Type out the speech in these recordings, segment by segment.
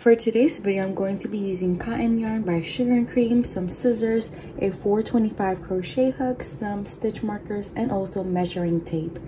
For today's video, I'm going to be using cotton yarn by Sugar and Cream, some scissors, a 425 crochet hook, some stitch markers, and also measuring tape.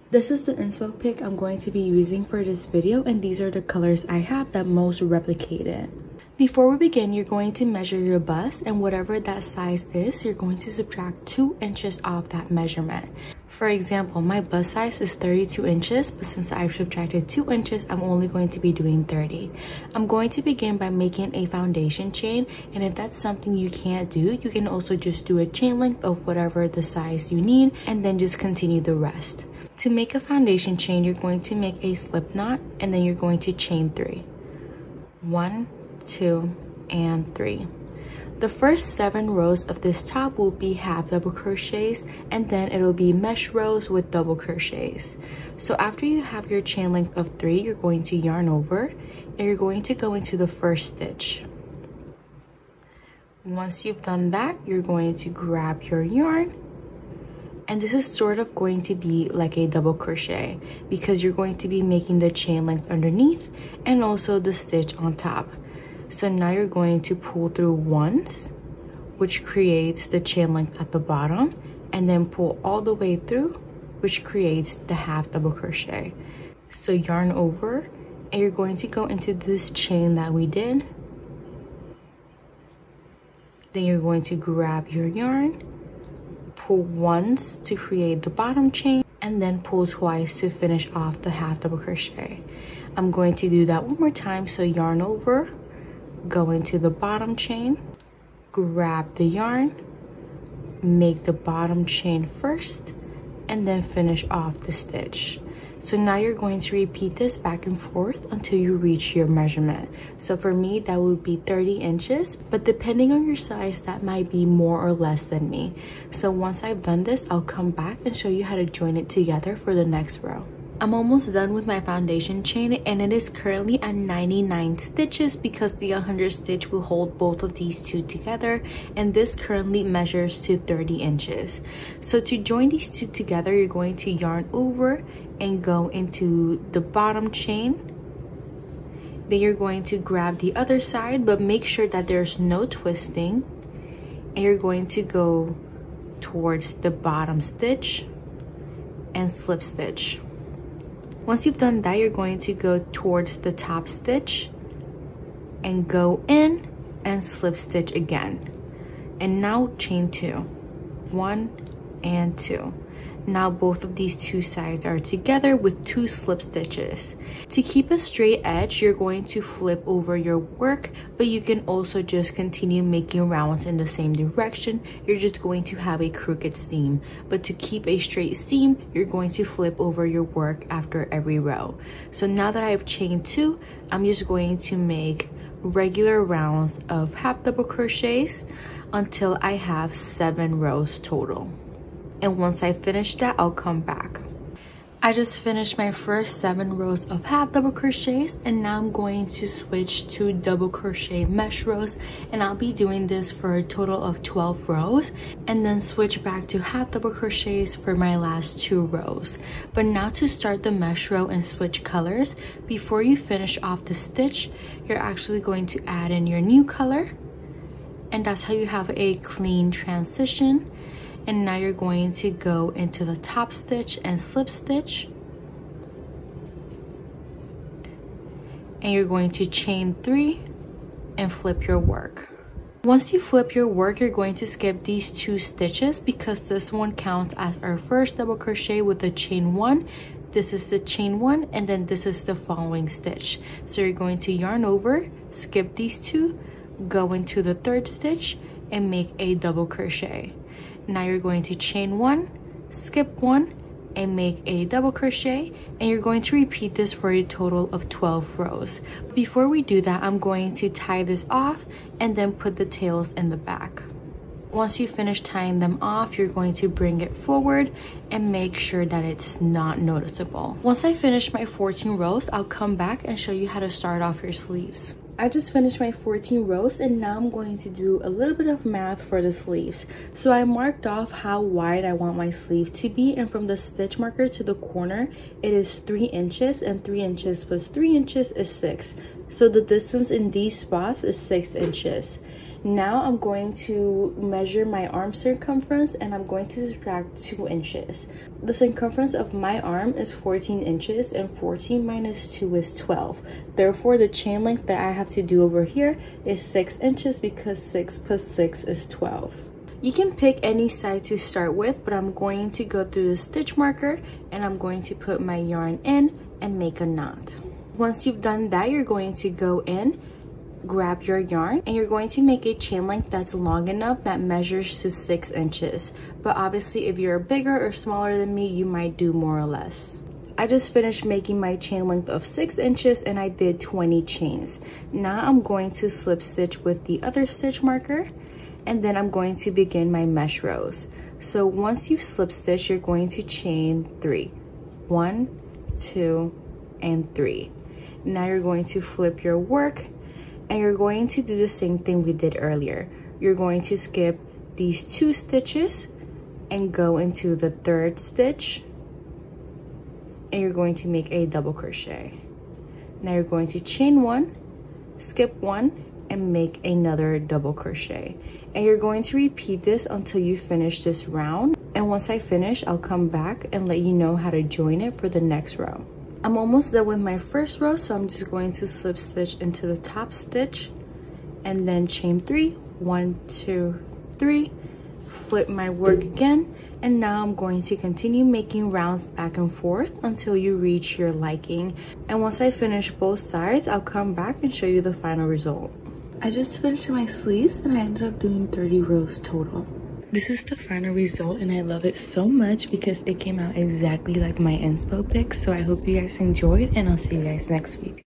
This is the inspo pic I'm going to be using for this video, and these are the colors I have that most replicate it. Before we begin, you're going to measure your bust, and whatever that size is, you're going to subtract 2 inches off that measurement. For example, my bust size is 32 inches, but since I've subtracted 2 inches, I'm only going to be doing 30. I'm going to begin by making a foundation chain, and if that's something you can't do, you can also just do a chain length of whatever the size you need, and then just continue the rest. To make a foundation chain, you're going to make a slip knot, and then you're going to chain 3. 1, 2, and 3. The first 7 rows of this top will be half double crochets, and then it'll be mesh rows with double crochets. So after you have your chain length of 3, you're going to yarn over, and you're going to go into the first stitch. Once you've done that, you're going to grab your yarn, and this is sort of going to be like a double crochet because you're going to be making the chain length underneath and also the stitch on top. So now you're going to pull through once, which creates the chain length at the bottom, and then pull all the way through, which creates the half double crochet. So yarn over, and you're going to go into this chain that we did. Then you're going to grab your yarn, pull once to create the bottom chain, and then pull twice to finish off the half double crochet. I'm going to do that one more time. So yarn over, go into the bottom chain, grab the yarn, make the bottom chain first, and then finish off the stitch. So now you're going to repeat this back and forth until you reach your measurement. So for me, that would be 30 inches, but depending on your size, that might be more or less than me. So once I've done this, I'll come back and show you how to join it together for the next row. I'm almost done with my foundation chain, and it is currently at 99 stitches because the 100 stitch will hold both of these two together, and this currently measures to 30 inches. So to join these two together, you're going to yarn over and go into the bottom chain. Then you're going to grab the other side, but make sure that there's no twisting, and you're going to go towards the bottom stitch and slip stitch. Once you've done that, you're going to go towards the top stitch and go in and slip stitch again. And now chain 2. 1 and 2. Now both of these two sides are together with 2 slip stitches. To keep a straight edge, you're going to flip over your work, but you can also just continue making rounds in the same direction. You're just going to have a crooked seam. But to keep a straight seam, you're going to flip over your work after every row. So now that I've chained 2, I'm just going to make regular rounds of half double crochets until I have 7 rows total. And once I finish that, I'll come back. I just finished my first 7 rows of half double crochets, and now I'm going to switch to double crochet mesh rows, and I'll be doing this for a total of 12 rows, and then switch back to half double crochets for my last 2 rows. But now to start the mesh row and switch colors, before you finish off the stitch, you're actually going to add in your new color, and that's how you have a clean transition. And now you're going to go into the top stitch and slip stitch. And you're going to chain 3 and flip your work. Once you flip your work, you're going to skip these 2 stitches because this one counts as our first double crochet with the chain 1. This is the chain 1, and then this is the following stitch. So you're going to yarn over, skip these 2, go into the 3rd stitch, and make a double crochet. Now you're going to chain 1, skip 1, and make a double crochet, and you're going to repeat this for a total of 12 rows. Before we do that, I'm going to tie this off and then put the tails in the back. Once you finish tying them off, you're going to bring it forward and make sure that it's not noticeable. Once I finish my 14 rows, I'll come back and show you how to start off your sleeves. I just finished my 14 rows and now I'm going to do a little bit of math for the sleeves. So I marked off how wide I want my sleeve to be, and from the stitch marker to the corner it is 3 inches, and 3 inches plus 3 inches is 6. So the distance in these spots is 6 inches. Now I'm going to measure my arm circumference and I'm going to subtract 2 inches. The circumference of my arm is 14 inches and 14 minus 2 is 12. Therefore, the chain length that I have to do over here is 6 inches because 6 plus 6 is 12. You can pick any side to start with, but I'm going to go through the stitch marker and I'm going to put my yarn in and make a knot. Once you've done that, you're going to go in, grab your yarn, and you're going to make a chain length that's long enough that measures to 6 inches. But obviously if you're bigger or smaller than me, you might do more or less. I just finished making my chain length of 6 inches and I did 20 chains. Now I'm going to slip stitch with the other stitch marker, and then I'm going to begin my mesh rows. So once you've slip stitched, you're going to chain 3. 1, 2, and 3. Now you're going to flip your work and you're going to do the same thing we did earlier. You're going to skip these 2 stitches and go into the 3rd stitch, and you're going to make a double crochet. Now you're going to chain 1, skip 1, and make another double crochet. And you're going to repeat this until you finish this round. And once I finish, I'll come back and let you know how to join it for the next row. I'm almost done with my first row, so I'm just going to slip stitch into the top stitch and then chain 3. 1, 2, 3. Flip my work again, and now I'm going to continue making rounds back and forth until you reach your liking. And once I finish both sides, I'll come back and show you the final result. I just finished my sleeves and I ended up doing 30 rows total. This is the final result and I love it so much because it came out exactly like my inspo pic. So I hope you guys enjoyed and I'll see you guys next week.